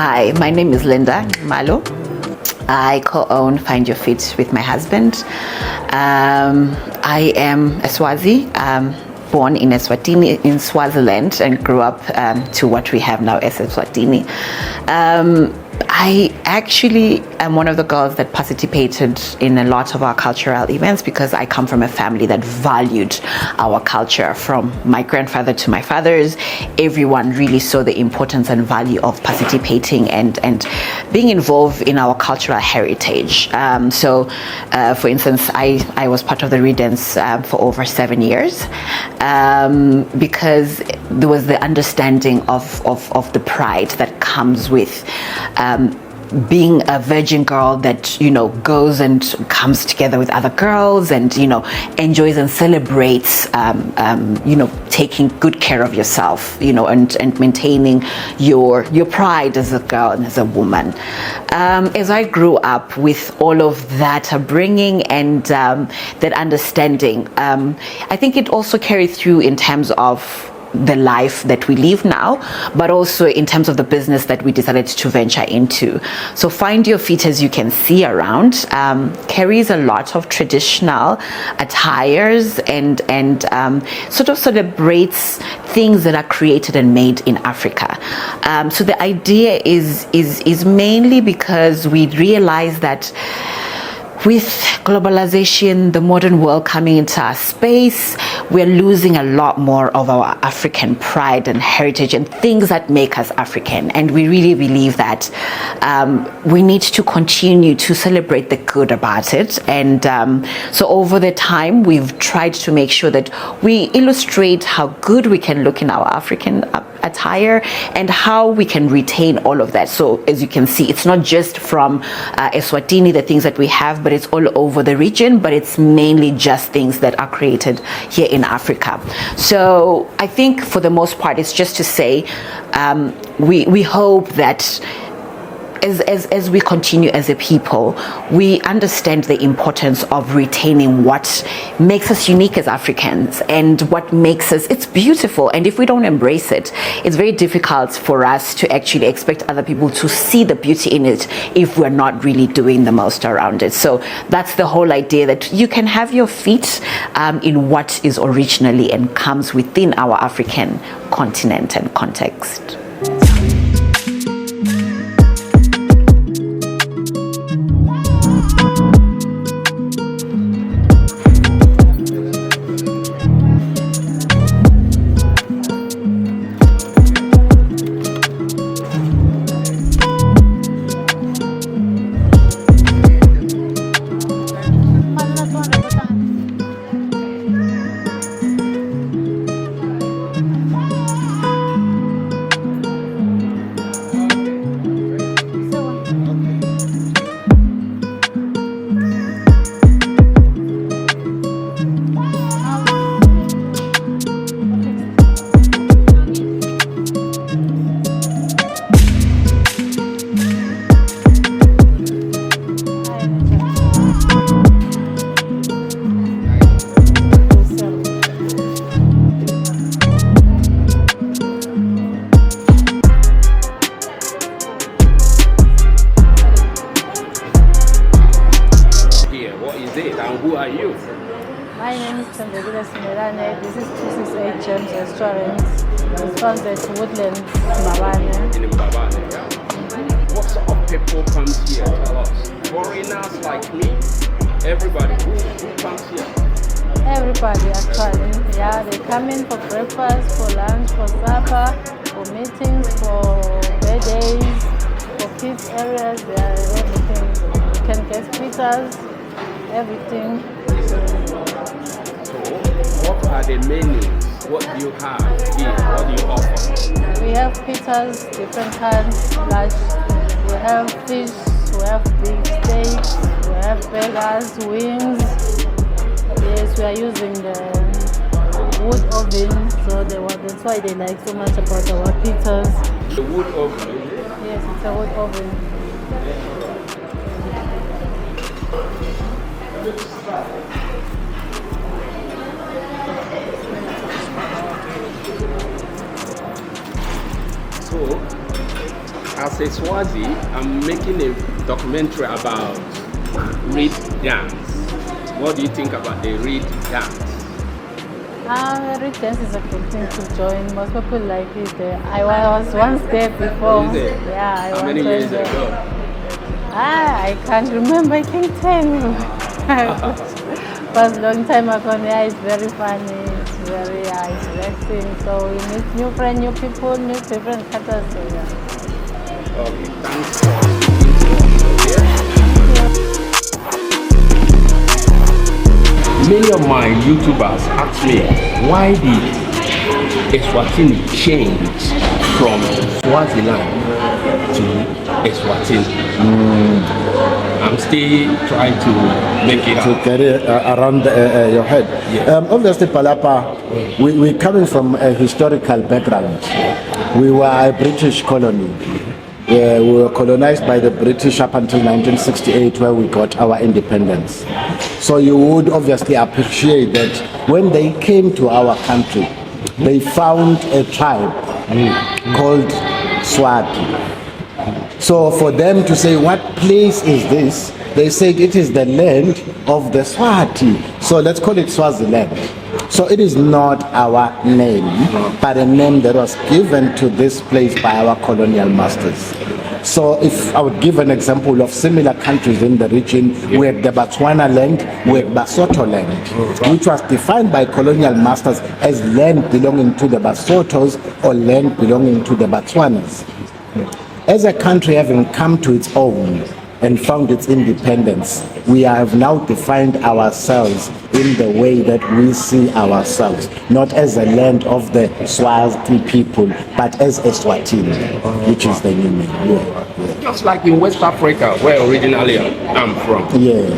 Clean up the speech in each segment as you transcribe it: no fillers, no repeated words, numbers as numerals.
Hi, my name is Linda Malo. I co-own Find Your Fit with my husband. I am a Swazi, born in Eswatini in Swaziland and grew up to what we have now as Eswatini. I actually am one of the girls that participated in a lot of our cultural events because I come from a family that valued our culture. From my grandfather to my fathers, everyone really saw the importance and value of participating and being involved in our cultural heritage. For instance, I was part of the Reed dance for over 7 years because there was the understanding of the pride that comes with being a virgin girl that, goes and comes together with other girls and, enjoys and celebrates, taking good care of yourself, and maintaining your pride as a girl and as a woman. As I grew up with all of that upbringing and that understanding, I think it also carried through in terms of the life that we live now, but also in terms of the business that we decided to venture into. So Find Your Feet, as you can see around, carries a lot of traditional attires and sort of celebrates things that are created and made in Africa. So the idea is mainly because we realize that with globalization, the modern world coming into our space, we're losing a lot more of our African pride and heritage and things that make us African. And we really believe that we need to continue to celebrate the good about it. And so over the time, we've tried to make sure that we illustrate how good we can look in our African attire and how we can retain all of that. So as you can see, it's not just from Eswatini, the things that we have, but it's all over the region, but it's mainly just things that are created here in Africa. So I think for the most part, it's just to say, we hope that as we continue as a people, we understand the importance of retaining what makes us unique as Africans and what makes us, it's beautiful. And if we don't embrace it, it's very difficult for us to actually expect other people to see the beauty in it if we're not really doing the most around it. So that's the whole idea, that you can have your feet in what is originally and comes within our African continent and context. Who are you? My name is This is 268 James Restaurant. It's found at Woodlands, Mbabane. In Mbabane, yeah. What sort of people comes here? Tell us. Foreigners like me? Everybody. Who comes here? Everybody actually. Yeah, they come in for breakfast, for lunch, for supper, for meetings, for birthdays, for kids areas. They are everything. You can get pizzas, everything. So, what are the menus? What do you have here? What do you offer? We have pizzas, different kinds, large. We have fish, we have big steaks, we have burgers, wings. Yes, we are using the wood oven, so that's why they like so much about our pizzas. The wood oven? Yes, it's a wood oven. So, as a Swazi, I'm making a documentary about Reed dance. What do you think about the Reed dance? Reed dance is a good thing to join. Most people like it. I was once there before. Is it? Yeah, I How many once years went there. ago? I can't remember. I can tell you. It was a long time ago. Yeah, it's very funny. It's very it's relaxing. So you meet new friends, new people, new different cultures. So yeah. Okay, thanks for speaking to us. Okay? Many of my YouTubers ask me, why did Eswatini change from Swaziland to Eswatini? I'm still trying to make it to get it around your head. Yeah. Obviously, Palapa, we're coming from a historical background. We were a British colony. We were colonized by the British up until 1968, where we got our independence. So you would obviously appreciate that when they came to our country, they found a tribe called Swati. So for them to say, what place is this? They said it is the land of the Swati. So let's call it Swaziland. So it is not our name, but a name that was given to this place by our colonial masters. So if I would give an example of similar countries in the region, we had the Botswana land, we had Basotho land, which was defined by colonial masters as land belonging to the Basotos or land belonging to the Botswanas. As a country having come to its own and found its independence, we have now defined ourselves in the way that we see ourselves, not as a land of the Swazi people, but as Eswatini, which is the new name. Yeah. Just like in West Africa, where originally I'm from, Yeah.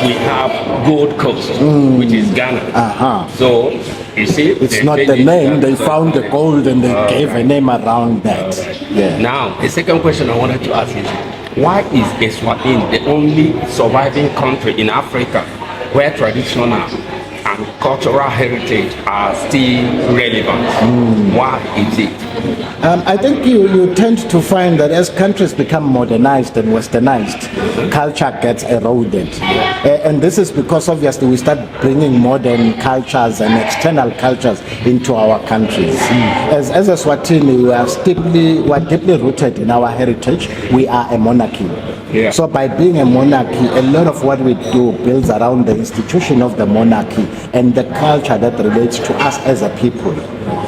we have Gold Coast, which is Ghana. So, you see, It's not the name, they found the gold and they gave a name around that. Yeah. Now, the second question I wanted to ask is, why is Eswatini the only surviving country in Africa where traditional and cultural heritage are still relevant? Why is it? I think you tend to find that as countries become modernized and westernized, culture gets eroded. And this is because obviously we start bringing modern cultures and external cultures into our countries. As Eswatini, we are deeply rooted in our heritage. We are a monarchy. Yeah. So by being a monarchy, a lot of what we do builds around the institution of the monarchy and the culture that relates to us as a people.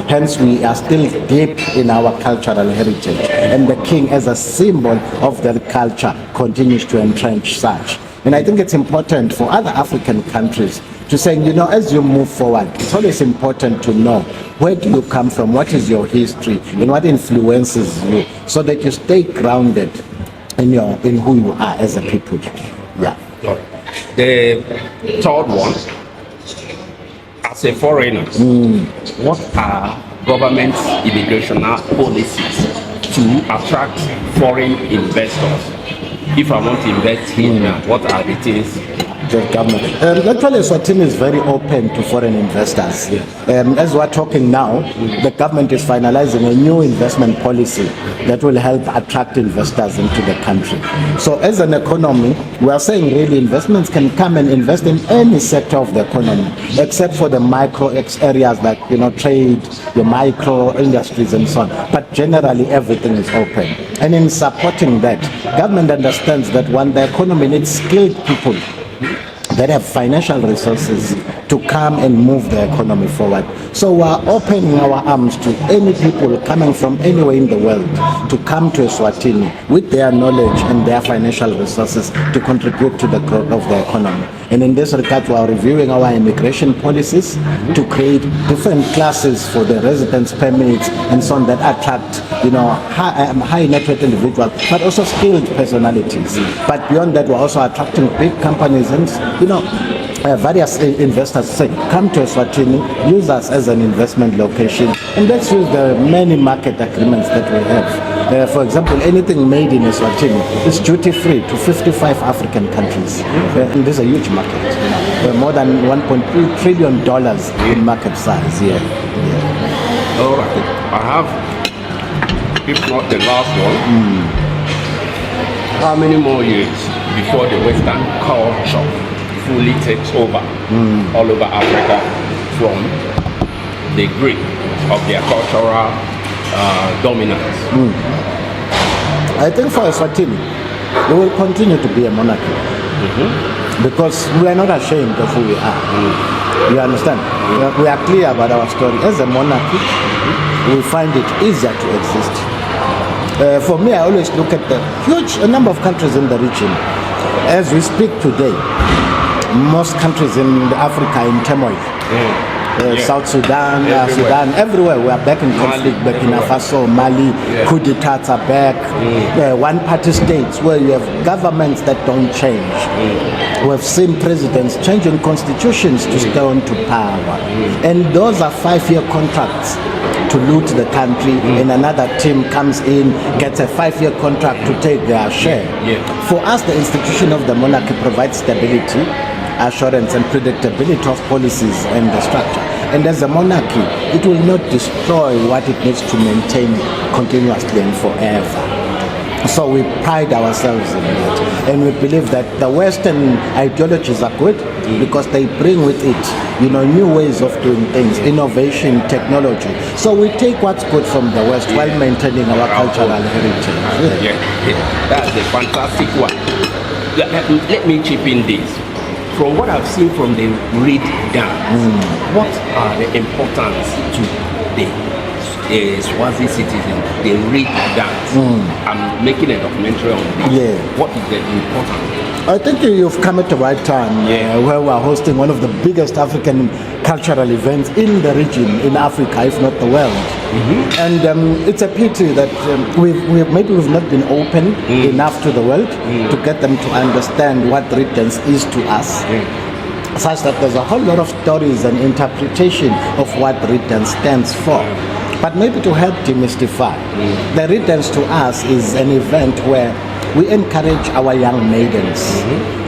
Hence, we are still deep in our cultural heritage, and the king, as a symbol of the culture, continues to entrench such. And I think it's important for other African countries to say, as you move forward, it's always important to know where do you come from, what is your history, and what influences you, so that you stay grounded in who you are as a people. Yeah. The third one, as a foreigner, what are government's immigration policies to attract foreign investors? If I want to invest here, what are the things? The government. Actually, Eswatini is very open to foreign investors. As we're talking now, the government is finalizing a new investment policy that will help attract investors into the country. So as an economy, we are saying really investments can come and invest in any sector of the economy, except for the micro areas like, trade, the micro industries and so on. But generally, everything is open. And in supporting that, government understands that when the economy needs skilled people that have financial resources to come and move the economy forward. So we are opening our arms to any people coming from anywhere in the world to come to Eswatini with their knowledge and their financial resources to contribute to the growth of the economy. And in this regard, we are reviewing our immigration policies to create different classes for the residence permits and so on that attract, high net worth individuals, but also skilled personalities. But beyond that, we're also attracting big companies and, various investors say, come to Eswatini, use us as an investment location, and let's use the many market agreements that we have. For example, anything made in Eswatini is duty-free to 55 African countries. And this is a huge market. More than $1.3 trillion in market size here. All right. I have if not the last one, how many more years before the Western culture fully takes over all over Africa from the grip of their cultural dominance? I think for Eswatini, we will continue to be a monarchy because we are not ashamed of who we are. You understand? We are clear about our story. As a monarchy, we find it easier to exist. For me, I always look at the huge number of countries in the region. As we speak today, most countries in Africa are in turmoil. South Sudan, Sudan, everywhere we are back in conflict. Burkina Faso, Mali, coup d'etats are back. One-party states where you have governments that don't change. We have seen presidents changing constitutions to stay on to power. And those are 5-year contracts to loot the country, and another team comes in, gets a 5-year contract to take their share. For us, the institution of the monarchy provides stability, assurance and predictability of policies and the structure. And as a monarchy, it will not destroy what it needs to maintain continuously and forever. So we pride ourselves in that. And we believe that the Western ideologies are good because they bring with it, new ways of doing things, innovation, technology. So we take what's good from the West while maintaining our cultural heritage. That's a fantastic one. Let me chip in this. From what I've seen from the Reed dance, what are the importance to the Swazi citizens, the Reed dance? I'm making a documentary on this. What is the importance? I think you've come at the right time where we're hosting one of the biggest African cultural events in the region, in Africa, if not the world. And it's a pity that we've not been open enough to the world to get them to understand what Reed dance is to us. Such that there's a whole lot of stories and interpretation of what Reed dance stands for. But maybe to help demystify, the Reed dance to us is an event where we encourage our young maidens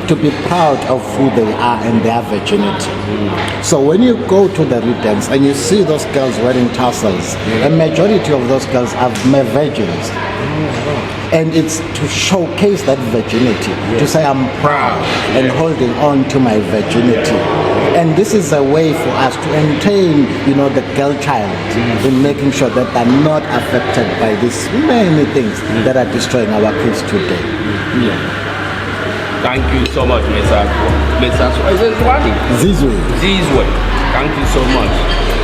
to be proud of who they are and their virginity. So when you go to the Reed dance and you see those girls wearing tassels, a majority of those girls are virgins. And it's to showcase that virginity, to say I'm proud and holding on to my virginity. And this is a way for us to entertain, the girl child in making sure that they're not affected by these many things that are destroying our kids today. Thank you so much, Mr. Eswatini. Zizwe. Thank you so much.